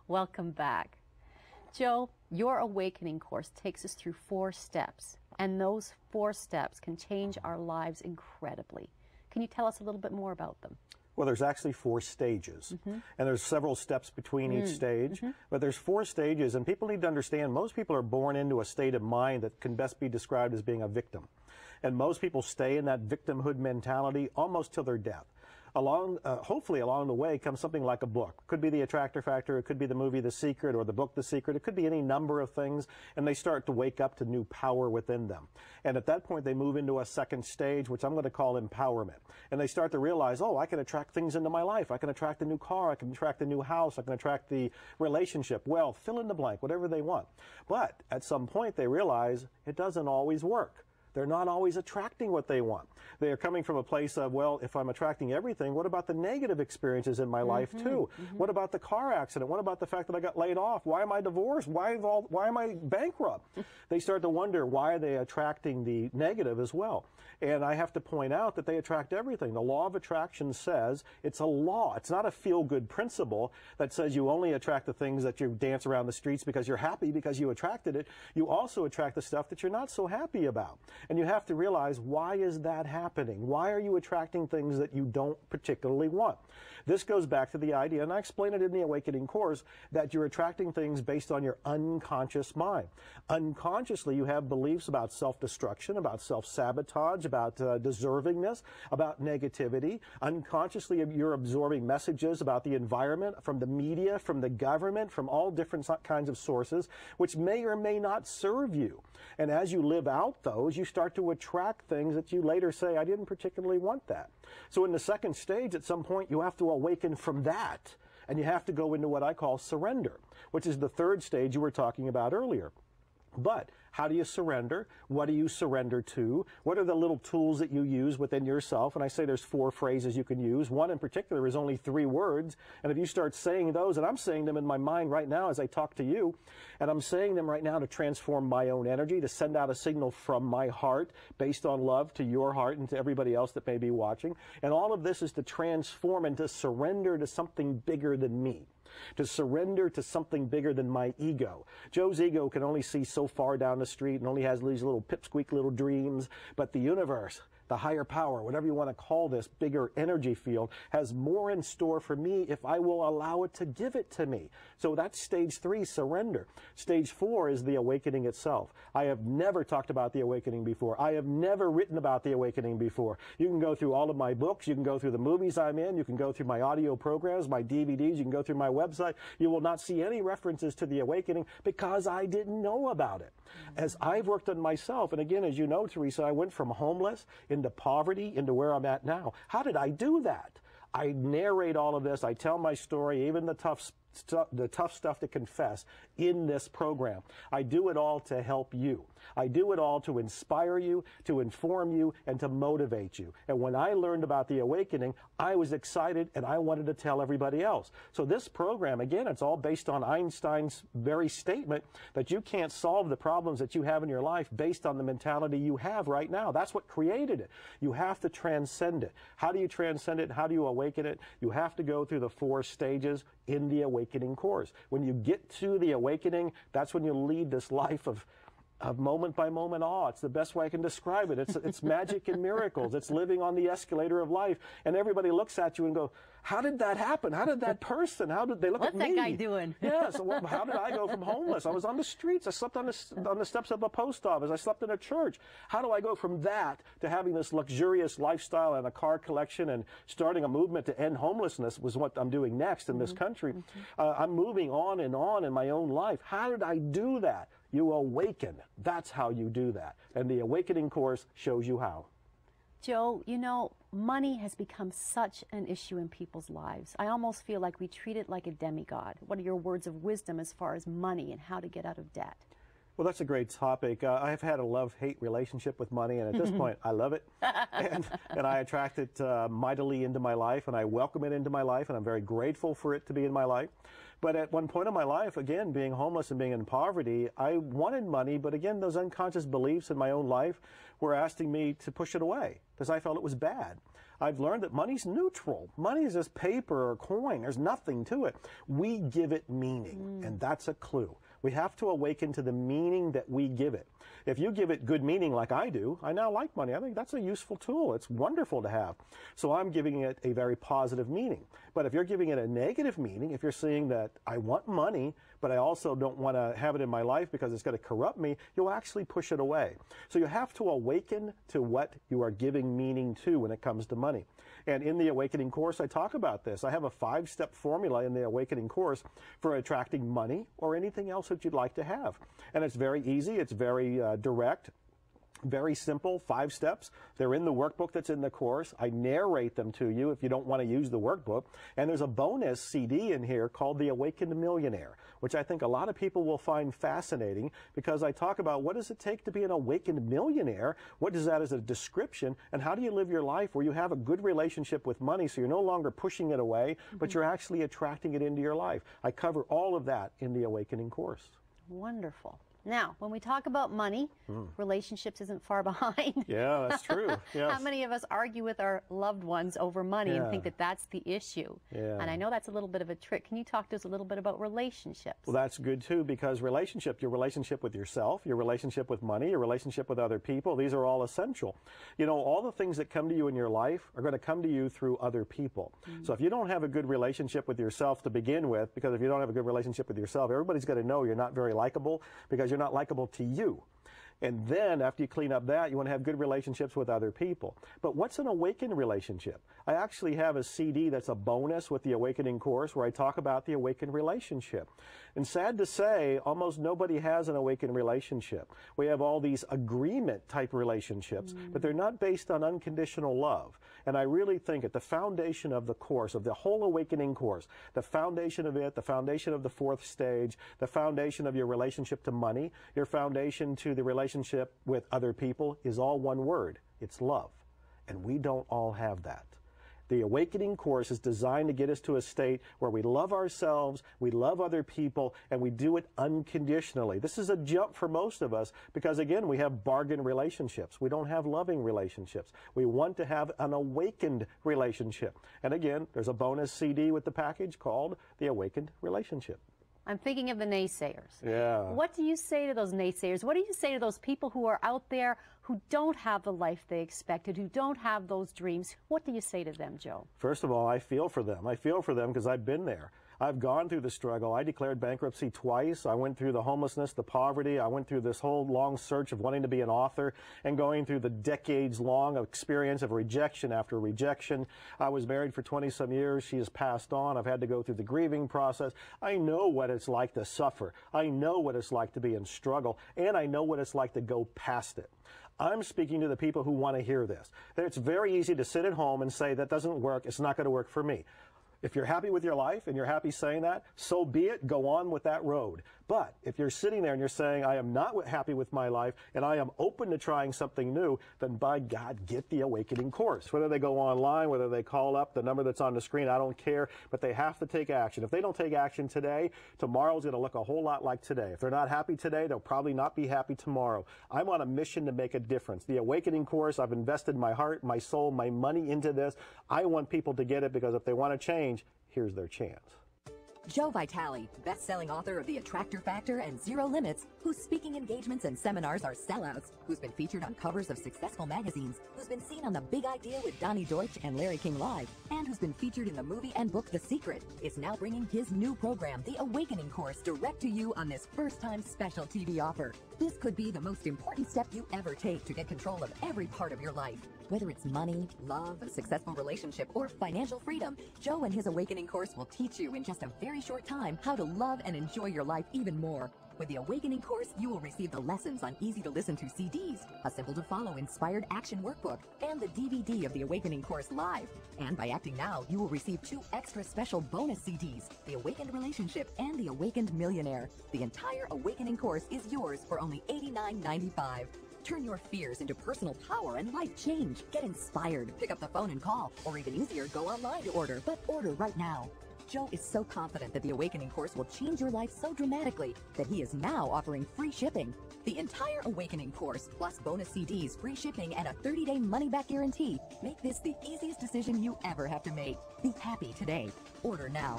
Welcome back. Joe, your awakening course takes us through 4 steps, and those 4 steps can change our lives incredibly. Can you tell us a little bit more about them? Well, there's actually 4 stages, and there's several steps between each stage, but there's 4 stages, and people need to understand most people are born into a state of mind that can best be described as being a victim. And most people stay in that victimhood mentality almost till their death. Hopefully along the way comes something like a book. Could be The Attractor Factor, it could be the movie The Secret or the book The Secret, it could be any number of things, and they start to wake up to new power within them. And at that point they move into a second stage, which I'm going to call empowerment. And they start to realize, oh, I can attract things into my life. I can attract a new car, I can attract a new house, I can attract the relationship, wealth, fill in the blank, whatever they want. But at some point they realize it doesn't always work. They're not always attracting what they want. They are coming from a place of, well, if I'm attracting everything, what about the negative experiences in my life too? What about the car accident? What about the fact that I got laid off? Why am I divorced? Why am I bankrupt? They start to wonder, why are they attracting the negative as well? And I have to point out that they attract everything. The law of attraction says it's a law. It's not a feel-good principle that says you only attract the things that you dance around the streets because you're happy because you attracted it. You also attract the stuff that you're not so happy about. And you have to realize, why is that happening? Why are you attracting things that you don't particularly want? This goes back to the idea, and I explain it in the Awakening course, that you're attracting things based on your unconscious mind. Unconsciously, you have beliefs about self-destruction, about self-sabotage, about deservingness, about negativity. Unconsciously, you're absorbing messages about the environment from the media, from the government, from all different kinds of sources, which may or may not serve you. And as you live out those, you start to attract things that you later say, I didn't particularly want that. So in the second stage, at some point, you have to awaken from that. And you have to go into what I call surrender, which is the third stage you were talking about earlier. But how do you surrender? What do you surrender to? What are the little tools that you use within yourself? And I say there's 4 phrases you can use. One in particular is only 3 words. And if you start saying those, and I'm saying them in my mind right now as I talk to you, and I'm saying them right now to transform my own energy, to send out a signal from my heart based on love to your heart and to everybody else that may be watching. And all of this is to transform and to surrender to something bigger than me. To surrender to something bigger than my ego. Joe's ego can only see so far down the street and only has these little pipsqueak little dreams, but the universe, the higher power, whatever you want to call this bigger energy field, has more in store for me if I will allow it to give it to me. So that's stage 3, surrender. Stage 4 is the awakening itself. I have never talked about the awakening before. I have never written about the awakening before. You can go through all of my books. You can go through the movies I'm in. You can go through my audio programs, my DVDs. You can go through my website. You will not see any references to the awakening because I didn't know about it. As I've worked on myself, and again, as you know, Teresa, I went from homeless into poverty into where I'm at now. How did I do that? I narrate all of this. I tell my story, even the tough stuff to confess in this program. I do it all to help you. I do it all to inspire you, to inform you, and to motivate you. And when I learned about the awakening, I was excited and I wanted to tell everybody else. So this program, again, it's all based on Einstein's very statement that you can't solve the problems that you have in your life based on the mentality you have right now. That's what created it. You have to transcend it. How do you transcend it? How do you awaken it? You have to go through the 4 stages in the Awakening course. When you get to the awakening, that's when you lead this life of moment by moment awe. It's the best way I can describe it. It's magic and miracles. It's living on the escalator of life. And everybody looks at you and go, how did that happen? How did that person? How did they look at me? What's that guy doing? Yeah, so well, how did I go from homeless? I was on the streets. I slept on the steps of a post office. I slept in a church. How do I go from that to having this luxurious lifestyle and a car collection and starting a movement to end homelessness was what I'm doing next in this country. I'm moving on in my own life. How did I do that? You awaken. That's how you do that. And the Awakening course shows you how. Joe, you know, money has become such an issue in people's lives. I almost feel like we treat it like a demigod. What are your words of wisdom as far as money and how to get out of debt? Well, that's a great topic. I've had a love-hate relationship with money, and at this point, I love it. and I attract it mightily into my life, and I welcome it into my life, and I'm very grateful for it to be in my life. But at one point in my life, again, being homeless and being in poverty, I wanted money, but again, those unconscious beliefs in my own life were asking me to push it away because I felt it was bad. I've learned that money's neutral. Money is just paper or coin. There's nothing to it. We give it meaning, and that's a clue. We have to awaken to the meaning that we give it. If you give it good meaning like I do, I now like money. I think that's a useful tool. It's wonderful to have. So I'm giving it a very positive meaning. But if you're giving it a negative meaning, if you're saying that I want money, but I also don't want to have it in my life because it's going to corrupt me, you'll actually push it away. So you have to awaken to what you are giving meaning to when it comes to money. And in the Awakening course, I talk about this. I have a 5-step formula in the Awakening course for attracting money or anything else that you'd like to have. And it's very easy. It's very direct. Very simple, 5 steps. They're in the workbook that's in the course. I narrate them to you if you don't want to use the workbook. And there's a bonus CD in here called The Awakened Millionaire, which I think a lot of people will find fascinating because I talk about what does it take to be an awakened millionaire? What does that as a description? And how do you live your life where you have a good relationship with money so you're no longer pushing it away, but you're actually attracting it into your life? I cover all of that in the Awakening course. Wonderful. Now, when we talk about money, relationships isn't far behind. Yeah, that's true. Yes. How many of us argue with our loved ones over money and think that that's the issue? Yeah. And I know that's a little bit of a trick. Can you talk to us a little bit about relationships? Well, that's good too, because your relationship with yourself, your relationship with money, your relationship with other people, these are all essential. You know, all the things that come to you in your life are going to come to you through other people. So if you don't have a good relationship with yourself to begin with, because if you don't have a good relationship with yourself, everybody's going to know you're not very likable because you're not likable to you. And then after you clean up that, you want to have good relationships with other people. But what's an awakened relationship? I actually have a CD that's a bonus with the Awakening course where I talk about the awakened relationship. And sad to say, almost nobody has an awakened relationship. We have all these agreement type relationships, but they're not based on unconditional love. And I really think at the foundation of the course, of the whole Awakening course, the foundation of it, the foundation of the 4th stage, the foundation of your relationship to money, your foundation to the relationship with other people is all one word. It's love. And we don't all have that. The Awakening course is designed to get us to a state where we love ourselves, we love other people, and we do it unconditionally. This is a jump for most of us because, again, we have bargain relationships. We don't have loving relationships. We want to have an awakened relationship. And again, there's a bonus CD with the package called The Awakened Relationship. I'm thinking of the naysayers. Yeah. What do you say to those naysayers? What do you say to those people who are out there who don't have the life they expected, who don't have those dreams? What do you say to them, Joe? First of all, I feel for them. I feel for them because I've been there. I've gone through the struggle. I declared bankruptcy twice. I went through the homelessness, the poverty. I went through this whole long search of wanting to be an author and going through the decades-long experience of rejection after rejection. I was married for 20-some years. She has passed on. I've had to go through the grieving process. I know what it's like to suffer. I know what it's like to be in struggle, and I know what it's like to go past it. I'm speaking to the people who want to hear this. It's very easy to sit at home and say, that doesn't work. It's not going to work for me. If you're happy with your life and you're happy saying that, so be it. Go on with that road. But if you're sitting there and you're saying, I am not happy with my life and I am open to trying something new, then by God, get the Awakening course. Whether they go online, whether they call up the number that's on the screen, I don't care, but they have to take action. If they don't take action today, tomorrow's going to look a whole lot like today. If they're not happy today, they'll probably not be happy tomorrow. I'm on a mission to make a difference. The Awakening course, I've invested my heart, my soul, my money into this. I want people to get it because if they want to change, here's their chance. Joe Vitale, best-selling author of The Attractor Factor and Zero Limits, whose speaking engagements and seminars are sellouts, who's been featured on covers of successful magazines, who's been seen on The Big Idea with Donnie Deutsch and Larry King Live, and who's been featured in the movie and book The Secret, is now bringing his new program, The Awakening Course, direct to you on this first-time special TV offer. This could be the most important step you ever take to get control of every part of your life. Whether it's money, love, a successful relationship, or financial freedom, Joe and his Awakening Course will teach you in just a very short time how to love and enjoy your life even more. With the Awakening Course, you will receive the lessons on easy-to-listen-to CDs, a simple-to-follow inspired action workbook, and the DVD of the Awakening Course Live. And by acting now, you will receive 2 extra special bonus CDs, The Awakened Relationship and The Awakened Millionaire. The entire Awakening Course is yours for only $89.95. Turn your fears into personal power and life change. Get inspired. Pick up the phone and call, or even easier, go online to order, but order right now. Joe is so confident that the Awakening course will change your life so dramatically that he is now offering free shipping. The entire Awakening course, plus bonus CDs, free shipping, and a 30-day money-back guarantee make this the easiest decision you ever have to make. Be happy today. Order now.